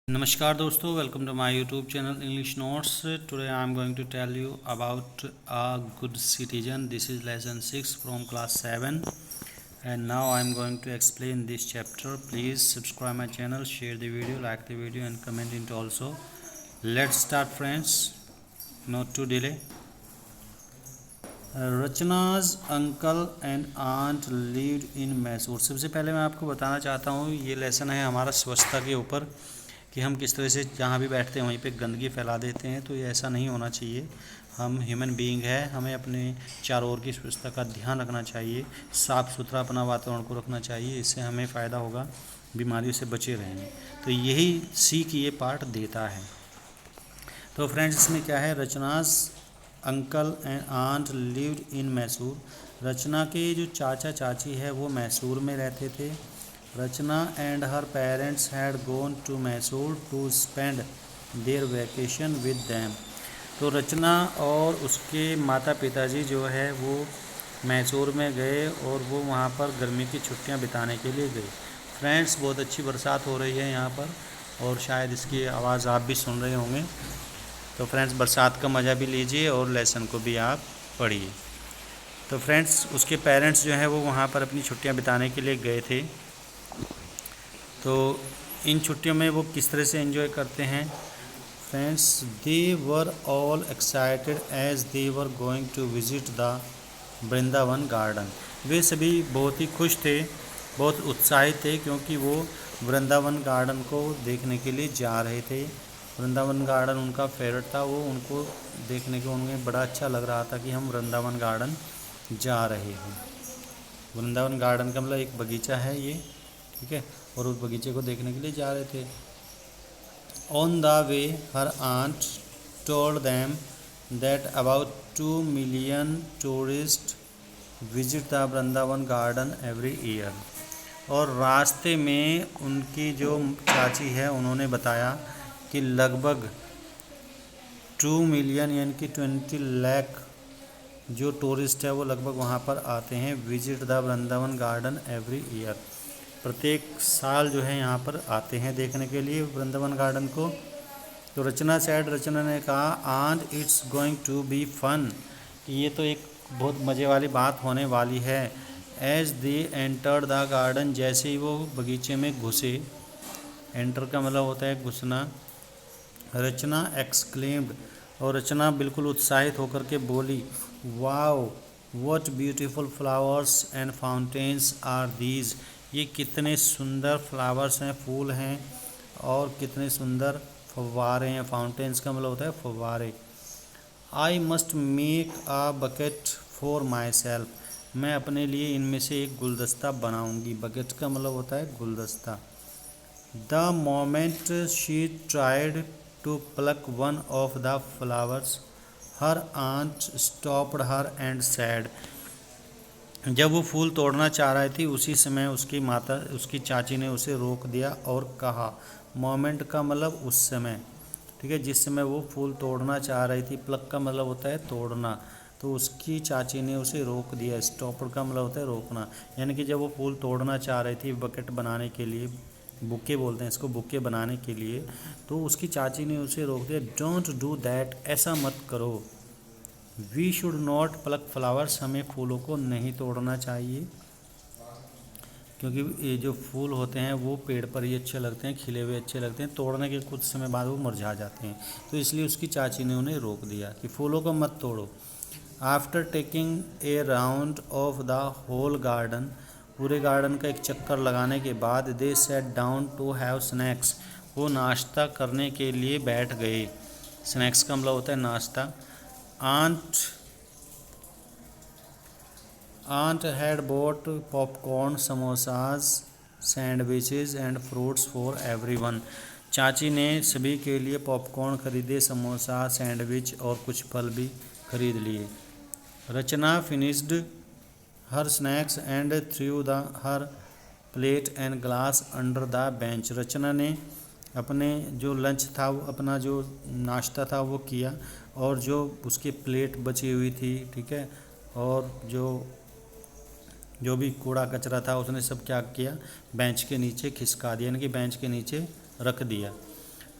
नमस्कार दोस्तों, welcome to my YouTube channel English notes. Today I am going to tell you about a good citizen. This is lesson 6 from class 7 and now I am going to explain this chapter. Please subscribe my channel, share the video, like the video and comment it also. Let's start friends, not to delay. Rachna's uncle and aunt lived in Mysore. सबसे पहले मैं आपको बताना चाहता हूँ, ये lesson है हमारा स्वच्छता के ऊपर कि हम किस तरह से जहाँ भी बैठते हैं वहीं पे गंदगी फैला देते हैं. तो ये ऐसा नहीं होना चाहिए. हम ह्यूमन बीइंग है, हमें अपने चारों ओर की स्वच्छता का ध्यान रखना चाहिए, साफ़ सुथरा अपना वातावरण को रखना चाहिए. इससे हमें फ़ायदा होगा, बीमारियों से बचे रहेंगे. तो यही सीख ये पाठ देता है. तो फ्रेंड्स, इसमें क्या है, Rachna's uncle and aunt lived in Mysore. Rachna के जो चाचा चाची है वो मैसूर में रहते थे. Rachna and her parents had gone to Mysore to spend their vacation with them. तो रचना और उसके माता पिताजी जो है वो मैसूर में गए और वो वहाँ पर गर्मी की छुट्टियाँ बिताने के लिए गए. फ्रेंड्स, बहुत अच्छी बरसात हो रही है यहाँ पर और शायद इसकी आवाज़ आप भी सुन रहे होंगे. तो फ्रेंड्स, बरसात का मज़ा भी लीजिए और लेसन को भी आप पढ़िए. तो फ्रेंड्स, उसके पेरेंट्स जो हैं वो वहाँ पर अपनी छुट्टियाँ बिताने के लिए गए थे. तो इन छुट्टियों में वो किस तरह से एंजॉय करते हैं friends. They were all excited as they were going to visit the Vrindavan garden. वे सभी बहुत ही खुश थे, बहुत उत्साहित थे, क्योंकि वो वृंदावन गार्डन को देखने के लिए जा रहे थे. वृंदावन गार्डन उनका फेवरेट था. वो उनको देखने के उन्हें बड़ा अच्छा लग रहा था कि हम वृंदावन गार्डन जा रहे हैं. वृंदावन गार्डन का मतलब एक बगीचा है ये, ठीक है, और उस बगीचे को देखने के लिए जा रहे थे. On the way her aunt told them that about 2 million tourist visit the Vrindavan garden every year. और रास्ते में उनकी जो चाची है उन्होंने बताया कि लगभग 2 मिलियन यानी कि 20 लाख जो टूरिस्ट है वो लगभग वहाँ पर आते हैं. Visit the Vrindavan garden every year, प्रत्येक साल जो है यहाँ पर आते हैं देखने के लिए वृंदावन गार्डन को. तो रचना ने कहा, aunt it's going to be fun, कि ये तो एक बहुत मज़े वाली बात होने वाली है. As they entered the garden, जैसे ही वो बगीचे में घुसे, एंटर का मतलब होता है घुसना. रचना एक्सक्लेम्ड, और रचना बिल्कुल उत्साहित होकर के बोली, wow what beautiful flowers and fountains are these. ये कितने सुंदर फ्लावर्स हैं, फूल हैं, और कितने सुंदर फव्वारे हैं. फाउंटेन्स का मतलब होता है फव्वारे. I must make a bucket for myself, मैं अपने लिए इनमें से एक गुलदस्ता बनाऊंगी. बकेट का मतलब होता है गुलदस्ता. The moment she tried to pluck one of the flowers her aunt stopped her and said. जब वो फूल तोड़ना चाह रही थी उसी समय उसकी चाची ने उसे रोक दिया और कहा, मोमेंट का मतलब उस समय, ठीक है, जिस समय वो फूल तोड़ना चाह रही थी. प्लक का मतलब होता है तोड़ना, तो उसकी चाची ने उसे रोक दिया. स्टॉप का मतलब होता है रोकना, यानी कि जब वो फूल तोड़ना चाह रही थी बकेट बनाने के लिए, बुके बोलते हैं इसको, बुके बनाने के लिए, तो उसकी चाची ने उसे रोक दिया. डोंट डू दैट, ऐसा मत करो. We should not pluck flowers, हमें फूलों को नहीं तोड़ना चाहिए, क्योंकि ये जो फूल होते हैं वो पेड़ पर ही अच्छे लगते हैं, खिले हुए अच्छे लगते हैं, तोड़ने के कुछ समय बाद वो मुरझा जाते हैं. तो इसलिए उसकी चाची ने उन्हें रोक दिया कि फूलों को मत तोड़ो. After taking a round of the whole garden, पूरे गार्डन का एक चक्कर लगाने के बाद, they set down to have snacks, वो नाश्ता करने के लिए बैठ गए. स्नैक्स का मतलब होता है नाश्ता. Aunt had bought popcorn, samosas, sandwiches and fruits for everyone. चाची ने सभी के लिए पॉपकॉर्न खरीदे, समोसा, सैंडविच और कुछ फल भी खरीद लिए. Rachna finished her snacks and threw her plate and glass under the bench. Rachna ने अपने जो लंच था, अपना जो नाश्ता था वो किया, और जो उसकी प्लेट बची हुई थी, ठीक है, और जो भी कूड़ा कचरा था उसने सब क्या किया, बेंच के नीचे खिसका दिया, यानी कि बेंच के नीचे रख दिया.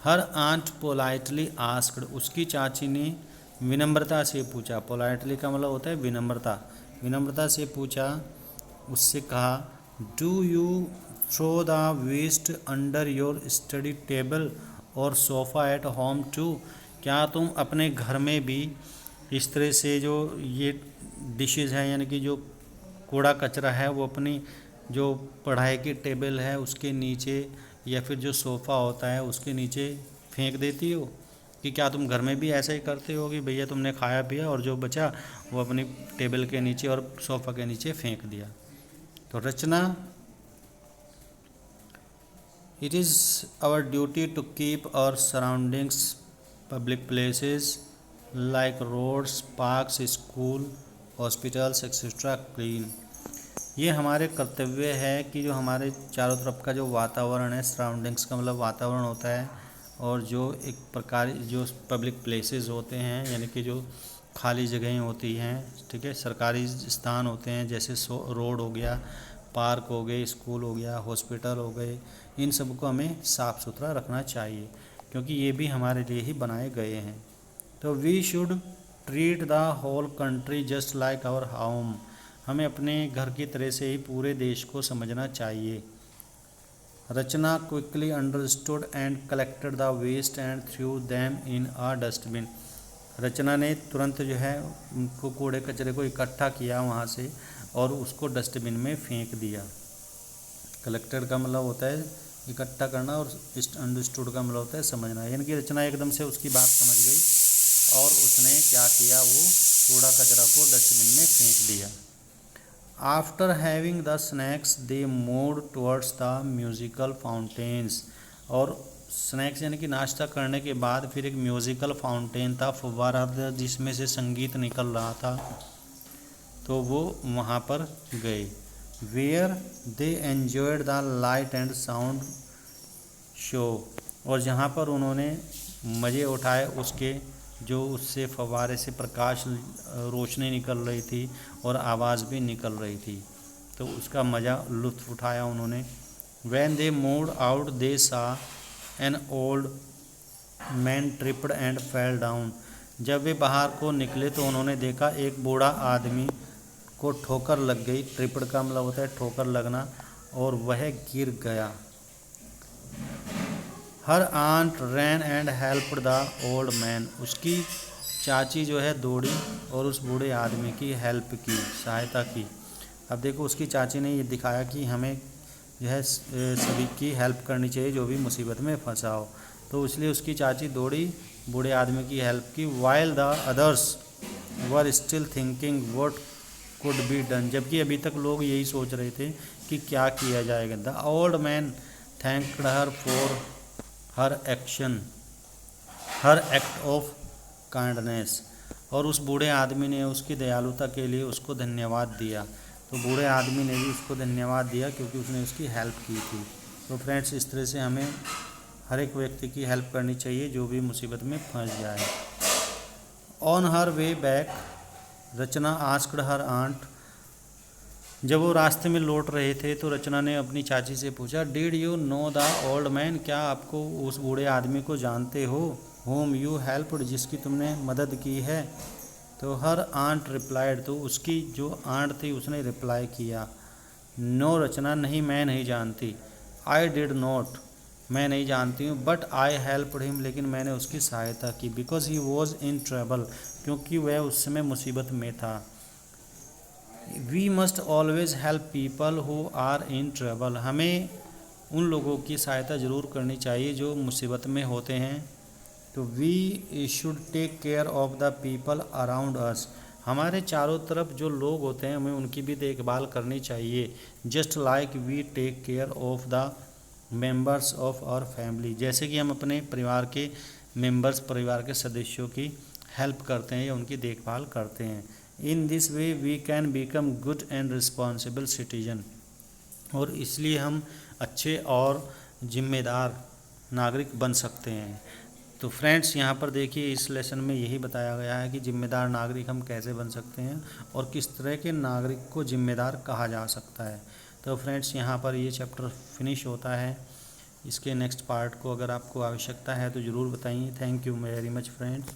हर आंट पोलाइटली आस्क्ड, उसकी चाची ने विनम्रता से पूछा। पोलाइटली का मतलब होता है विनम्रता। विनम्रता से पूछा, उससे कहा, do you throw the waste under your study table और सोफ़ा एट होम टू, क्या तुम अपने घर में भी इस तरह से जो ये डिशेज़ हैं यानी कि जो कूड़ा कचरा है वो अपनी जो पढ़ाई की टेबल है उसके नीचे या फिर जो सोफ़ा होता है उसके नीचे फेंक देती हो? कि क्या तुम घर में भी ऐसा ही करते हो कि भैया तुमने खाया पिया और जो बचा वो अपनी टेबल के नीचे और सोफ़ा के नीचे फेंक दिया? तो Rachna, it is our duty to keep our surroundings public places like roads, parks, school, hospitals etcetera clean. ये हमारे कर्तव्य है कि जो हमारे चारों तरफ का जो वातावरण है, सराउंडिंग्स का मतलब वातावरण होता है, और जो एक प्रकार जो पब्लिक प्लेसेस होते हैं यानी कि जो खाली जगहें होती हैं, ठीक है, सरकारी स्थान होते हैं, जैसे रोड हो गया, पार्क हो गए, स्कूल हो गया, हॉस्पिटल हो गए, इन सब को हमें साफ़ सुथरा रखना चाहिए क्योंकि ये भी हमारे लिए ही बनाए गए हैं। तो we should treat the whole country just like our home, हमें अपने घर की तरह से ही पूरे देश को समझना चाहिए। Rachna quickly understood and collected the waste and threw them in a dustbin, Rachna ने तुरंत जो है उनको कूड़े कचरे को इकट्ठा किया वहाँ से और उसको डस्टबिन में फेंक दिया। कलेक्टेड का मतलब होता है इकट्ठा करना और अंडरस्टूड का मतलब होता है समझना, यानी कि रचना एकदम से उसकी बात समझ गई और उसने क्या किया, वो कूड़ा कचरा को डस्टबिन में फेंक दिया। After having the snacks they moved towards the musical fountains, और स्नैक्स यानी कि नाश्ता करने के बाद फिर एक म्यूज़िकल फाउंटेन था, फव्वारा था जिसमें से संगीत निकल रहा था, तो वो वहाँ पर गए। Where they enjoyed the light and sound show, और जहाँ पर उन्होंने मज़े उठाए उसके, जो उससे फव्वारे से प्रकाश रोशनी निकल रही थी और आवाज़ भी निकल रही थी, तो उसका मज़ा लुत्फ़ उठाया उन्होंने। When they moved out they saw an old man tripped and fell down, जब वे बाहर को निकले तो उन्होंने देखा एक बूढ़ा आदमी को ठोकर लग गई। ट्रिपड का मतलब होता है ठोकर लगना, और वह गिर गया। Her aunt ran and helped the old man, उसकी चाची जो है दौड़ी और उस बूढ़े आदमी की हेल्प की, सहायता की। अब देखो उसकी चाची ने ये दिखाया कि हमें जो है सभी की हेल्प करनी चाहिए जो भी मुसीबत में फंसा हो, तो इसलिए उसकी चाची दौड़ी, बूढ़े आदमी की हेल्प की। While the others were still thinking what could be done, जबकि अभी तक लोग यही सोच रहे थे कि क्या किया जाएगा। The old man thanked her for her action, her act of kindness, और उस बूढ़े आदमी ने उसकी दयालुता के लिए उसको धन्यवाद दिया। तो बूढ़े आदमी ने भी उसको धन्यवाद दिया क्योंकि उसने उसकी हेल्प की थी। तो फ्रेंड्स, इस तरह से हमें हर एक व्यक्ति की हेल्प करनी चाहिए जो भी मुसीबत में फंस जाए। On her way back Rachna asked her aunt, जब वो रास्ते में लौट रहे थे तो रचना ने अपनी चाची से पूछा, did you know the old man, क्या आपको उस बूढ़े आदमी को जानते हो, होम यू हेल्प्ड, जिसकी तुमने मदद की है? तो हर आंट रिप्लाइड, तो उसकी जो आंट थी उसने रिप्लाई किया, नो रचना, नहीं मैं नहीं जानती। आई डिड नॉट, मैं नहीं जानती हूँ। बट आई हेल्प्ड हिम, लेकिन मैंने उसकी सहायता की। Because he was in trouble, क्योंकि वह उस समय मुसीबत में था। We must always help people who are in trouble, हमें उन लोगों की सहायता ज़रूर करनी चाहिए जो मुसीबत में होते हैं। तो we should take care of the people around us, हमारे चारों तरफ जो लोग होते हैं हमें उनकी भी देखभाल करनी चाहिए। Just like we take care of the members of our family, जैसे कि हम अपने परिवार के मेंबर्स, परिवार के सदस्यों की हेल्प करते हैं या उनकी देखभाल करते हैं। In this way we can become good and responsible citizen, और इसलिए हम अच्छे और जिम्मेदार नागरिक बन सकते हैं। तो फ्रेंड्स, यहाँ पर देखिए इस लेसन में यही बताया गया है कि जिम्मेदार नागरिक हम कैसे बन सकते हैं और किस तरह के नागरिक को जिम्मेदार कहा जा सकता है। तो फ्रेंड्स, यहाँ पर ये चैप्टर फिनिश होता है। इसके नेक्स्ट पार्ट को अगर आपको आवश्यकता है तो ज़रूर बताइए। Thank you very much friends.